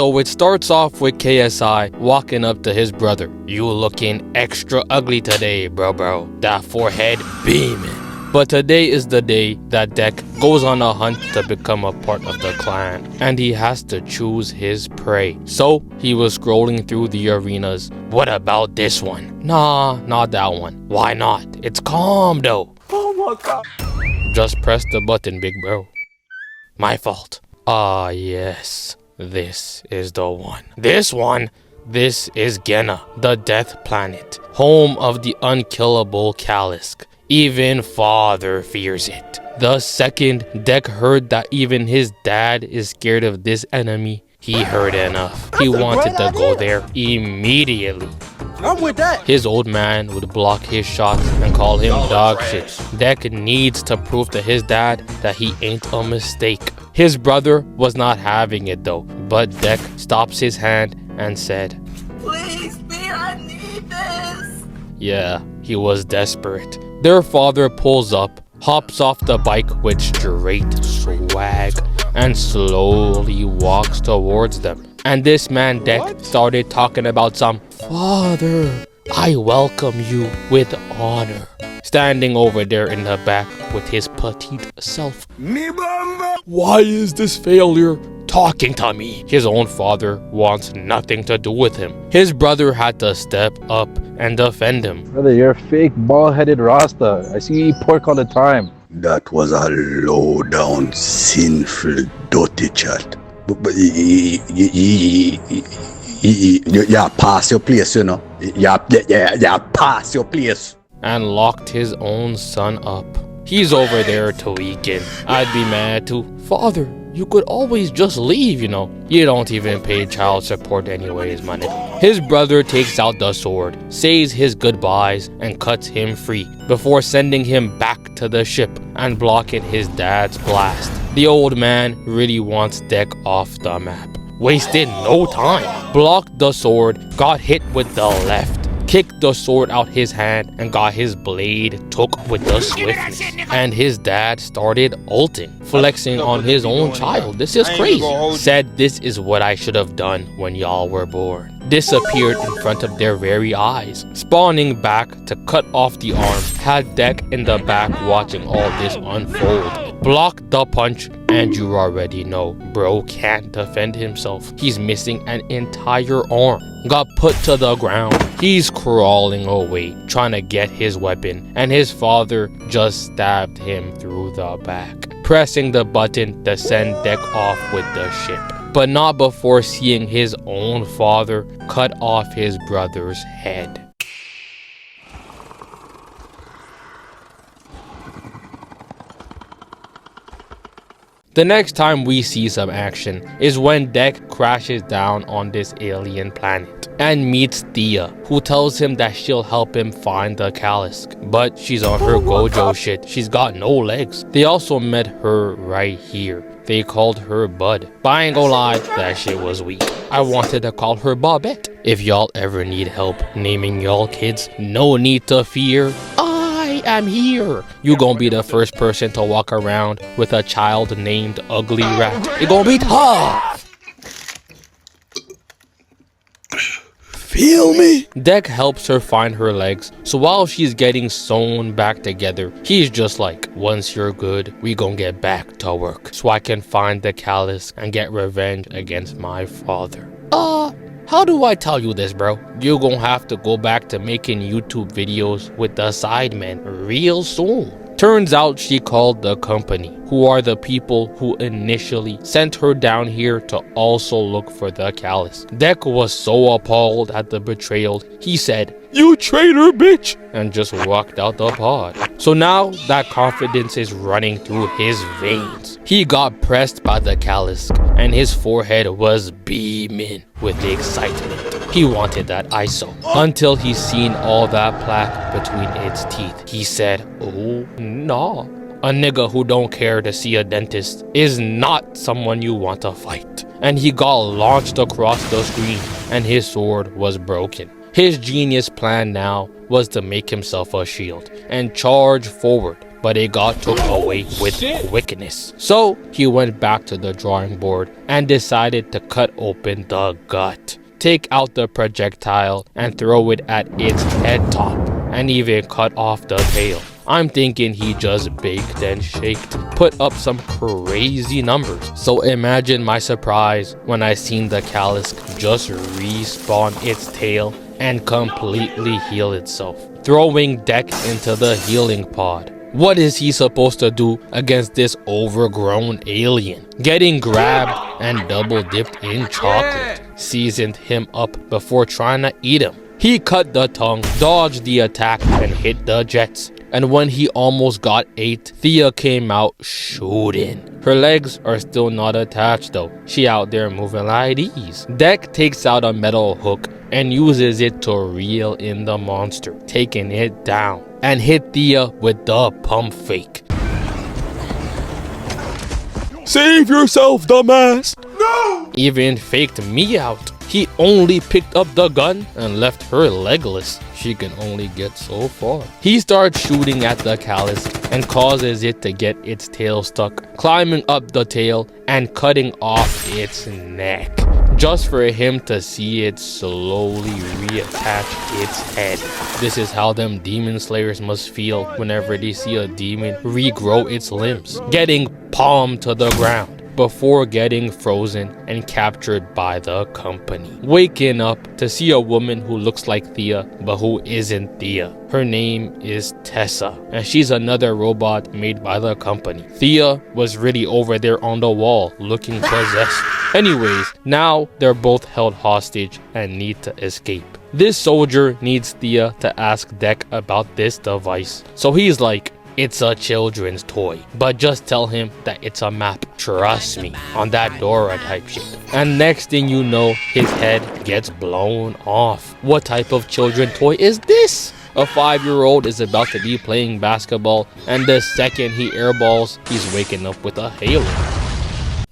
So it starts off with KSI walking up to his brother. You looking extra ugly today, bro. That forehead beaming. But today is the day that Dek goes on a hunt to become a part of the clan, and he has to choose his prey. So he was scrolling through the arenas. What about this one? Nah, not that one. Why not? It's calm though. Oh my god. Just press the button, big bro. My fault. Ah, yes. This is the one. This is Genna, the Death Planet, home of the unkillable Kalisk. Even father fears it. The second Dek heard that even his dad is scared of this enemy, he heard enough. He wanted to go there immediately. I'm with that. His old man would block his shots and call him dog shit. Dek needs to prove to his dad that he ain't a mistake. His brother was not having it though, but Dek stops his hand and said, Please, B, I need this. Yeah, he was desperate. Their father pulls up, hops off the bike with straight swag, and slowly walks towards them. And this man Dek started talking about some father, I welcome you with honor. Standing over there in the back with his petite self. Why is this failure talking to me? His own father wants nothing to do with him. His brother had to step up and defend him. Brother, you're a fake bald-headed Rasta. I see you eat pork all the time. That was a low-down, sinful, dirty chat. But yeah, pass your place, you know. Yeah, pass your place. And locked his own son up. He's over there tweaking. I'd be mad too. Father, you could always just leave, you know. You don't even pay child support anyways, man. His brother takes out the sword, says his goodbyes, and cuts him free before sending him back to the ship and blocking his dad's blast. The old man really wants Dek off the map. Wasted no time. Blocked the sword, got hit with the left. Kicked the sword out his hand and got his blade took with the swiftness. And his dad started ulting, flexing on his own child. This is crazy. Said this is what I should have done when y'all were born. Disappeared in front of their very eyes. Spawning back to cut off the arm. Had Dek in the back watching all this unfold. Blocked the punch, and you already know, bro can't defend himself. He's missing an entire arm. Got put to the ground. He's crawling away, trying to get his weapon, and his father just stabbed him through the back, pressing the button to send Dek off with the ship. But not before seeing his own father cut off his brother's head. The next time we see some action is when Dek crashes down on this alien planet and meets Thea, who tells him that she'll help him find the Kalisk, but she's on her Gojo shit. She's got no legs. They also met her right here. They called her Bud. But I ain't gonna lie, that shit was weak. I wanted to call her Bobette. If y'all ever need help naming y'all kids, no need to fear. I am here. You gonna be the first person to walk around with a child named Ugly Rat. It gonna be tough. Feel me? Dek helps her find her legs, so while she's getting sewn back together, he's just like, once you're good, we gon' get back to work, so I can find the Kalisk and get revenge against my father. How do I tell you this, bro? You gon' have to go back to making YouTube videos with the Sidemen real soon. Turns out she called the company, who are the people who initially sent her down here to also look for the Kalisk. Dek was so appalled at the betrayal, he said, "You traitor bitch!" and just walked out the pod. So now that confidence is running through his veins. He got pressed by the Kalisk, and his forehead was beaming with excitement. He wanted that ISO until he seen all that plaque between its teeth. He said, "Oh, no." A nigga who don't care to see a dentist is not someone you want to fight. And he got launched across the screen, and his sword was broken. His genius plan now was to make himself a shield and charge forward, but it got took away with quickness. So he went back to the drawing board and decided to cut open the gut, take out the projectile and throw it at its head top, and even cut off the tail. I'm thinking he just baked and shaked, put up some crazy numbers. So imagine my surprise when I seen the Calisk just respawn its tail and completely heal itself, throwing Dek into the healing pod. What is he supposed to do against this overgrown alien? Getting grabbed and double dipped in chocolate seasoned him up before trying to eat him. He cut the tongue, dodged the attack, and hit the jets. And when he almost got ate, Thea came out shooting. Her legs are still not attached though. She out there moving like these. Dek takes out a metal hook and uses it to reel in the monster, taking it down, and hit Thea with the pump fake. Save yourself, dumbass! No! Even faked me out. He only picked up the gun and left her legless. She can only get so far. He starts shooting at the Calisk and causes it to get its tail stuck, climbing up the tail and cutting off its neck, just for him to see it slowly reattach its head. This is how them demon slayers must feel whenever they see a demon regrow its limbs, getting palmed to the ground before getting frozen and captured by the company. Waking up to see a woman who looks like Thea but who isn't Thea. Her name is Tessa, and she's another robot made by the company. Thea was really over there on the wall looking possessed. Anyways, now they're both held hostage and need to escape. This soldier needs Thea to ask Dek about this device. So he's like, it's a children's toy, but just tell him that it's a map. Trust me, on that Dora type shit. And next thing you know, his head gets blown off. What type of children's toy is this? A 5-year-old is about to be playing basketball, and the second he airballs, he's waking up with a halo.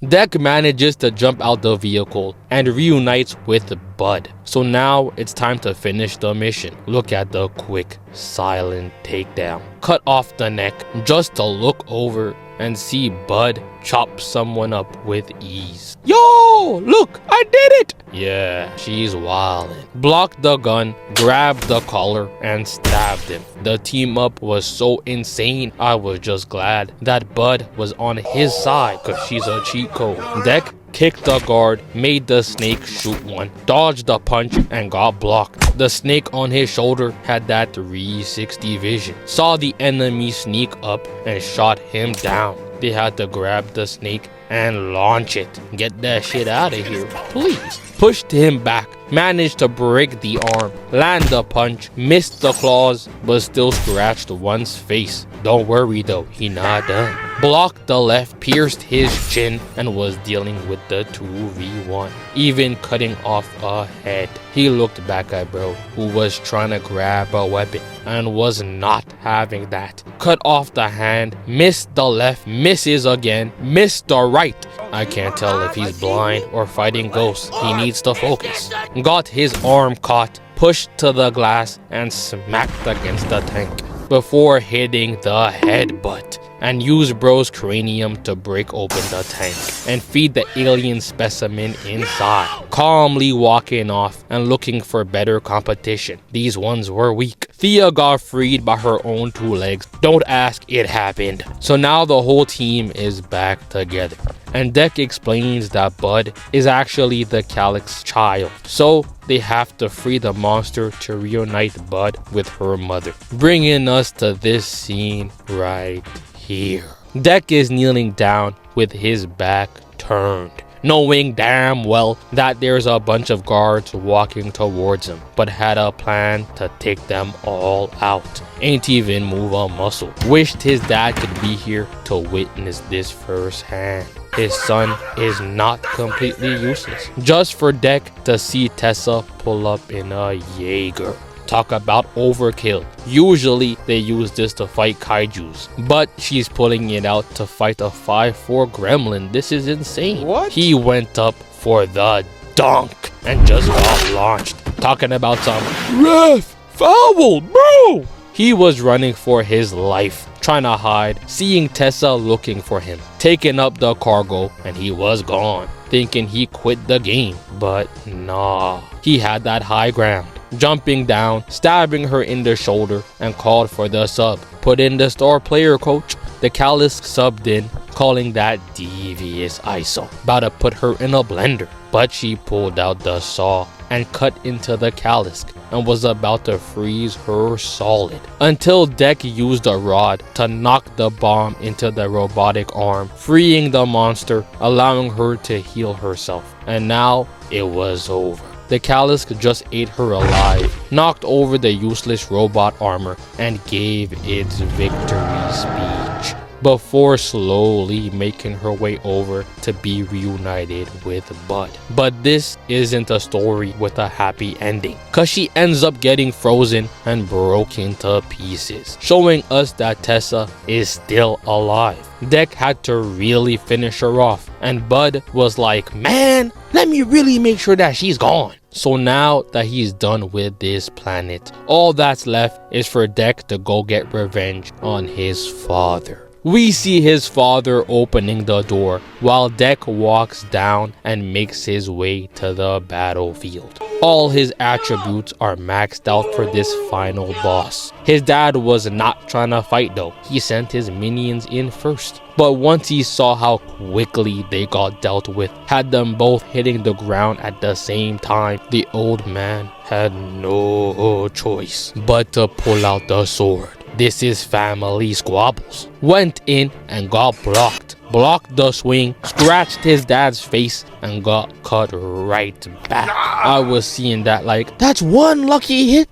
Dek manages to jump out the vehicle and reunites with Bud. So now it's time to finish the mission. Look at the quick, silent takedown. Cut off the neck just to look over and see Bud chop someone up with ease. Yo, look, I did it! Yeah, she's wildin'. Blocked the gun, grabbed the collar, and stabbed him. The team up was so insane, I was just glad that Bud was on his side, cause she's a cheat code. Dek kicked the guard, made the snake shoot one, dodged the punch, and got blocked. The snake on his shoulder had that 360 vision, saw the enemy sneak up and shot him down. They had to grab the snake and launch it. Get that shit out of here, please. Pushed him back, managed to break the arm, land the punch, missed the claws, but still scratched one's face. Don't worry though, he not done. Blocked the left, pierced his chin, and was dealing with the 2v1, even cutting off a head. He looked back at bro, who was trying to grab a weapon and was not having that. Cut off the hand, missed the left, misses again, missed the right. I can't tell if he's blind or fighting ghosts. He needs to focus. Got his arm caught, pushed to the glass, and smacked against the tank before hitting the headbutt, and used bro's cranium to break open the tank and feed the alien specimen inside, calmly walking off and looking for better competition. These ones were weak. Thea got freed by her own 2 legs. Don't ask, it happened. So now the whole team is back together. And Dek explains that Bud is actually the Calisk's child, so they have to free the monster to reunite Bud with her mother, bringing us to this scene right here. Dek is kneeling down with his back turned, knowing damn well that there's a bunch of guards walking towards him, but had a plan to take them all out. Ain't even move a muscle. Wished his dad could be here to witness this firsthand. His son is not completely useless, just for Dek to see Tessa pull up in a Jaeger. Talk about overkill. Usually they use this to fight kaijus, but she's pulling it out to fight a 5'4" gremlin. This is insane. What? He went up for the dunk and just got launched. Talking about some ref foul, bro. He was running for his life, trying to hide, seeing Tessa looking for him, taking up the cargo, and he was gone, thinking he quit the game. But nah, he had that high ground, jumping down, stabbing her in the shoulder, and called for the sub. Put in the star player, coach. The Kalisk subbed in, calling that devious ISO. About to put her in a blender, but she pulled out the saw and cut into the Kalisk and was about to freeze her solid until Dek used a rod to knock the bomb into the robotic arm, freeing the monster, allowing her to heal herself. And now it was over. The Kalisk just ate her alive, knocked over the useless robot armor, and gave its victory speech, before slowly making her way over to be reunited with Bud. But this isn't a story with a happy ending, cause she ends up getting frozen and broken to pieces, showing us that Tessa is still alive. Dek had to really finish her off, and Bud was like, man, let me really make sure that she's gone. So now that he's done with this planet, all that's left is for Dek to go get revenge on his father. We see his father opening the door while Dek walks down and makes his way to the battlefield. All his attributes are maxed out for this final boss. His dad was not trying to fight though. He sent his minions in first. But once he saw how quickly they got dealt with, had them both hitting the ground at the same time, the old man had no choice but to pull out the sword. This is family squabbles. Went in and got blocked. Blocked the swing, scratched his dad's face, and got cut right back. I was seeing that like, that's one lucky hit.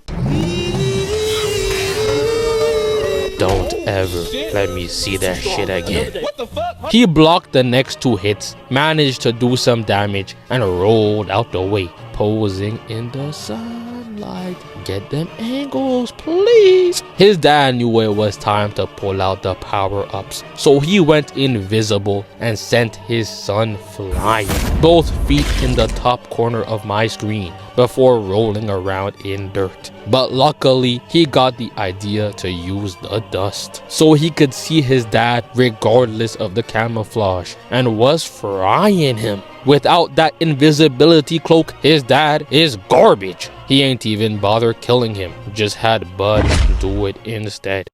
Don't ever let me see that shit again. He blocked the next two hits, managed to do some damage, and rolled out the way, posing in the sunlight. Get them angles, please. His dad knew it was time to pull out the power-ups, so he went invisible and sent his son flying, both feet in the top corner of my screen, before rolling around in dirt. But luckily, he got the idea to use the dust, so he could see his dad regardless of the camouflage, and was frying him. Without that invisibility cloak, his dad is garbage. He ain't even bothered killing him, just had Bud do it instead.